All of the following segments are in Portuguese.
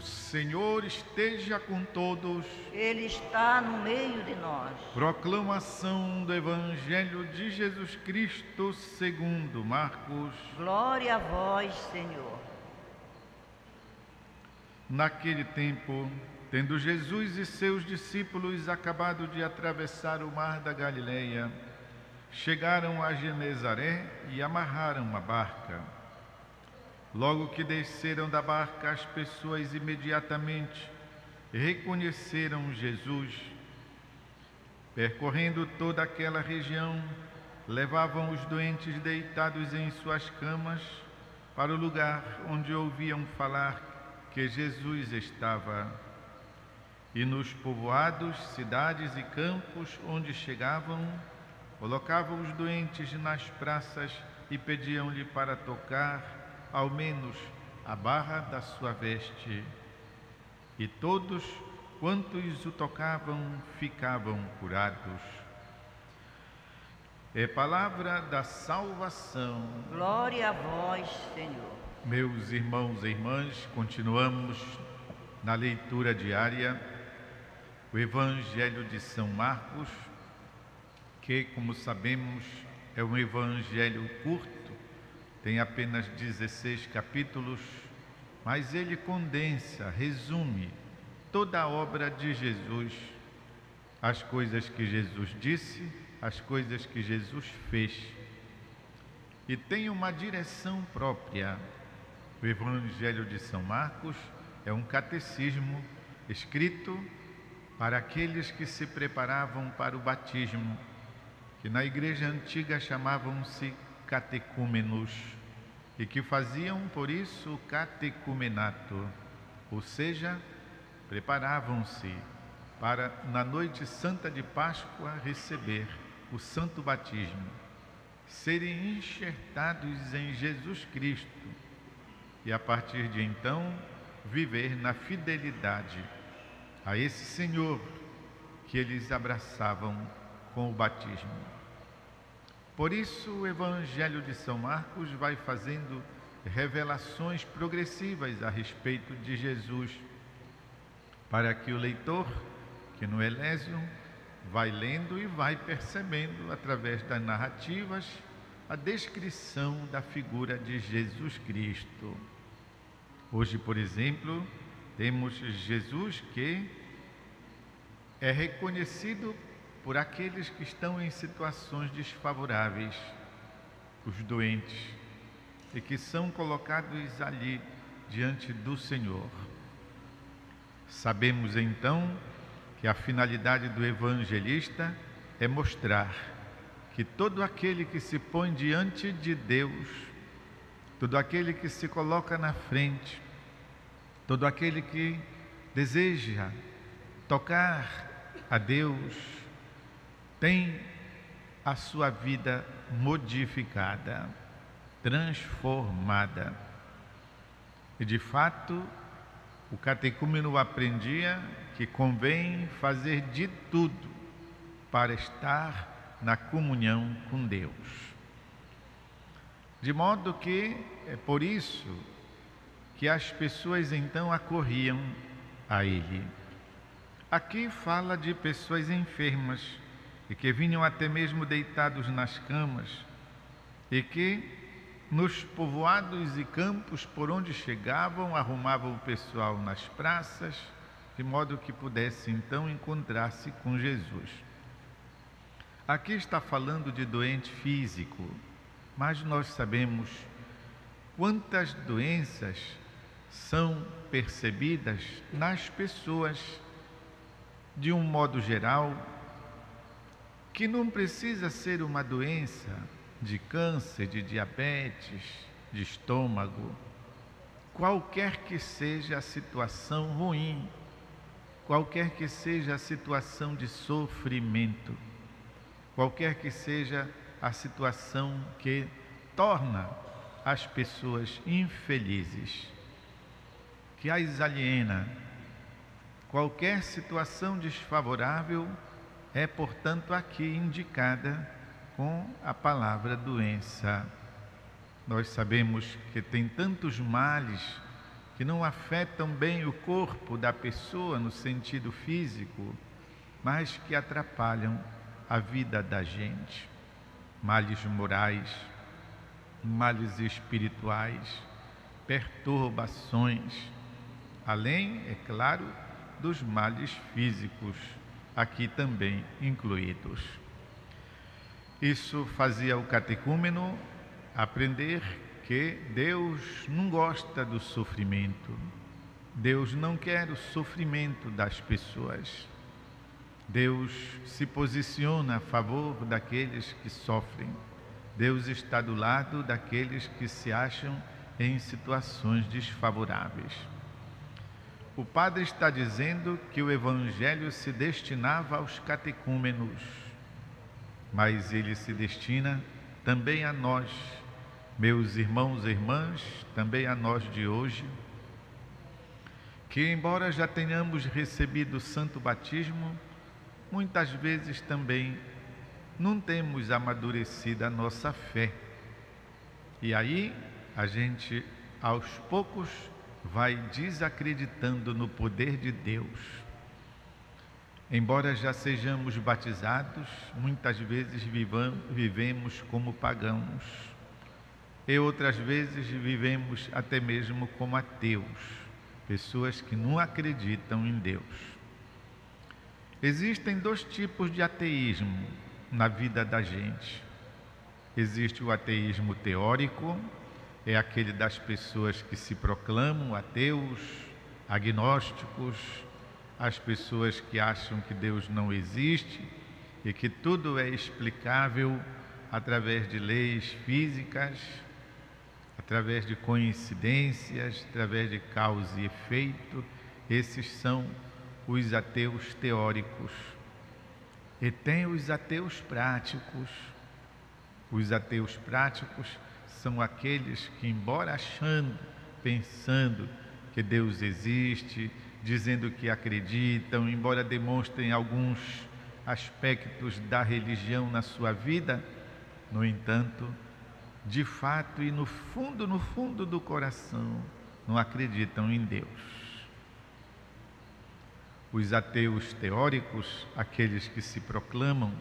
Senhor esteja com todos. Ele está no meio de nós. Proclamação do Evangelho de Jesus Cristo segundo Marcos. Glória a vós, Senhor. Naquele tempo, tendo Jesus e seus discípulos acabado de atravessar o mar da Galileia, chegaram a Genezaré e amarraram a barca. Logo que desceram da barca, as pessoas imediatamente reconheceram Jesus. Percorrendo toda aquela região, levavam os doentes deitados em suas camas para o lugar onde ouviam falar que Jesus estava. E nos povoados, cidades e campos onde chegavam, colocavam os doentes nas praças e pediam-lhe para tocar ao menos a barra da sua veste. E todos quantos o tocavam ficavam curados. É palavra da salvação. Glória a vós, Senhor. Meus irmãos e irmãs, continuamos na leitura diária o Evangelho de São Marcos, que, como sabemos, é um evangelho curto, tem apenas 16 capítulos, mas ele condensa, resume toda a obra de Jesus, as coisas que Jesus disse, as coisas que Jesus fez. E tem uma direção própria. O Evangelho de São Marcos é um catecismo escrito para aqueles que se preparavam para o batismo, que na igreja antiga chamavam-se catecúmenos, e que faziam por isso o catecumenato, ou seja, preparavam-se para, na noite santa de Páscoa, receber o santo batismo, serem enxertados em Jesus Cristo e, a partir de então, viver na fidelidade a esse Senhor que eles abraçavam com o batismo. Por isso, o Evangelho de São Marcos vai fazendo revelações progressivas a respeito de Jesus, para que o leitor, que no Elésio, vai lendo e vai percebendo, através das narrativas, a descrição da figura de Jesus Cristo. Hoje, por exemplo, temos Jesus que é reconhecido por aqueles que estão em situações desfavoráveis, os doentes, e que são colocados ali diante do Senhor. Sabemos então que a finalidade do evangelista é mostrar que todo aquele que se põe diante de Deus, todo aquele que se coloca na frente, todo aquele que deseja tocar a Deus, tem a sua vida modificada, transformada. E de fato, o catecúmeno aprendia que convém fazer de tudo para estar na comunhão com Deus. De modo que é por isso que as pessoas então acorriam a ele. Aqui fala de pessoas enfermas e que vinham até mesmo deitados nas camas e que nos povoados e campos por onde chegavam, arrumavam o pessoal nas praças, de modo que pudesse então encontrar-se com Jesus. Aqui está falando de doente físico, mas nós sabemos quantas doenças são percebidas nas pessoas, de um modo geral, que não precisa ser uma doença de câncer, de diabetes, de estômago, qualquer que seja a situação ruim, qualquer que seja a situação de sofrimento, qualquer que seja a situação que torna as pessoas infelizes, que as aliena, qualquer situação desfavorável é, portanto, aqui indicada com a palavra doença. Nós sabemos que tem tantos males que não afetam bem o corpo da pessoa no sentido físico, mas que atrapalham a vida da gente. Males morais, males espirituais, perturbações, além, é claro, dos males físicos, aqui também incluídos. Isso fazia o catecúmeno aprender que Deus não gosta do sofrimento. Deus não quer o sofrimento das pessoas. Deus se posiciona a favor daqueles que sofrem. Deus está do lado daqueles que se acham em situações desfavoráveis. O padre está dizendo que o Evangelho se destinava aos catecúmenos, mas ele se destina também a nós, meus irmãos e irmãs, também a nós de hoje, que embora já tenhamos recebido o santo batismo, muitas vezes também não temos amadurecido a nossa fé. E aí a gente, aos poucos, vai desacreditando no poder de Deus. Embora já sejamos batizados, muitas vezes vivemos como pagãos. E outras vezes vivemos até mesmo como ateus, pessoas que não acreditam em Deus. Existem dois tipos de ateísmo na vida da gente. Existe o ateísmo teórico, é aquele das pessoas que se proclamam ateus, agnósticos, as pessoas que acham que Deus não existe e que tudo é explicável através de leis físicas, através de coincidências, através de causa e efeito. Esses são os ateus teóricos. E tem os ateus práticos. Os ateus práticos são aqueles que, embora achando, pensando que Deus existe, dizendo que acreditam, embora demonstrem alguns aspectos da religião na sua vida, no entanto, de fato e no fundo do coração, não acreditam em Deus. Os ateus teóricos, aqueles que se proclamam,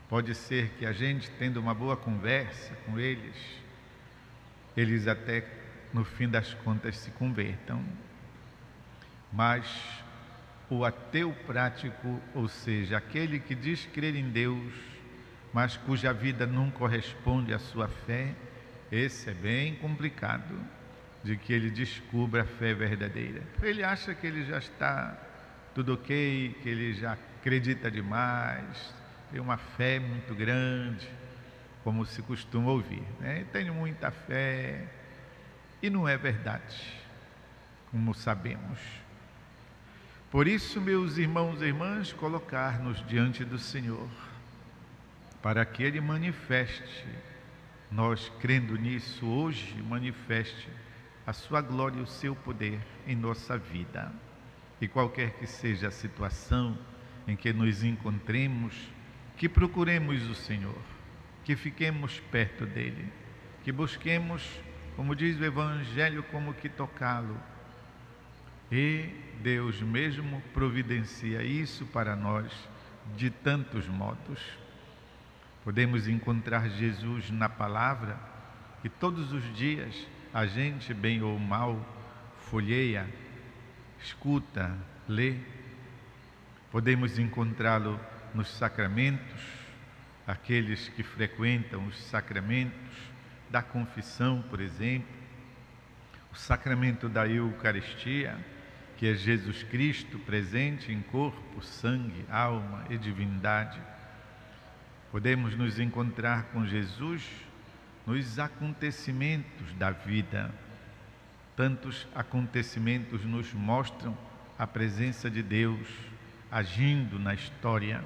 pode ser que a gente, tendo uma boa conversa com eles, eles até no fim das contas se convertam. Mas o ateu prático, ou seja, aquele que diz crer em Deus, mas cuja vida não corresponde à sua fé, esse é bem complicado de que ele descubra a fé verdadeira. Ele acha que ele já está tudo ok, que ele já acredita demais, tem uma fé muito grande, como se costuma ouvir, né? Tenho muita fé, e não é verdade, como sabemos. Por isso, meus irmãos e irmãs, colocar-nos diante do Senhor, para que Ele manifeste, nós crendo nisso hoje, manifeste a sua glória e o seu poder em nossa vida. E qualquer que seja a situação em que nos encontremos, que procuremos o Senhor, que fiquemos perto dEle, que busquemos, como diz o Evangelho, como que tocá-lo. E Deus mesmo providencia isso para nós de tantos modos. Podemos encontrar Jesus na palavra, que todos os dias a gente, bem ou mal, folheia, escuta, lê. Podemos encontrá-lo nos sacramentos, aqueles que frequentam os sacramentos da confissão, por exemplo, o sacramento da Eucaristia, que é Jesus Cristo presente em corpo, sangue, alma e divindade. Podemos nos encontrar com Jesus nos acontecimentos da vida. Tantos acontecimentos nos mostram a presença de Deus agindo na história,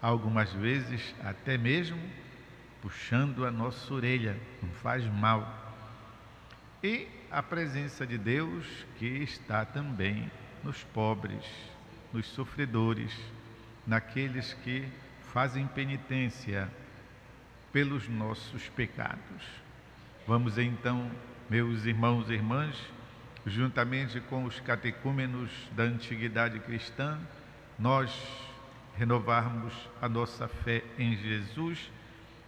algumas vezes até mesmo puxando a nossa orelha, não faz mal. E a presença de Deus que está também nos pobres, nos sofredores, naqueles que fazem penitência pelos nossos pecados. Vamos então, meus irmãos e irmãs, juntamente com os catecúmenos da antiguidade cristã, nós renovarmos a nossa fé em Jesus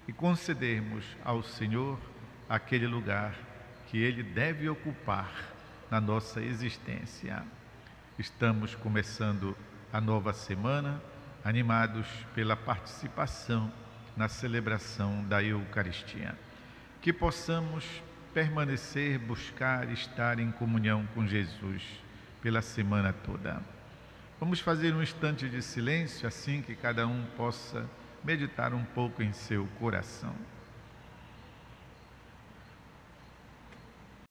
e concedermos ao Senhor aquele lugar que Ele deve ocupar na nossa existência. Estamos começando a nova semana, animados pela participação na celebração da Eucaristia. Que possamos permanecer, buscar, estar em comunhão com Jesus pela semana toda. Vamos fazer um instante de silêncio, assim que cada um possa meditar um pouco em seu coração.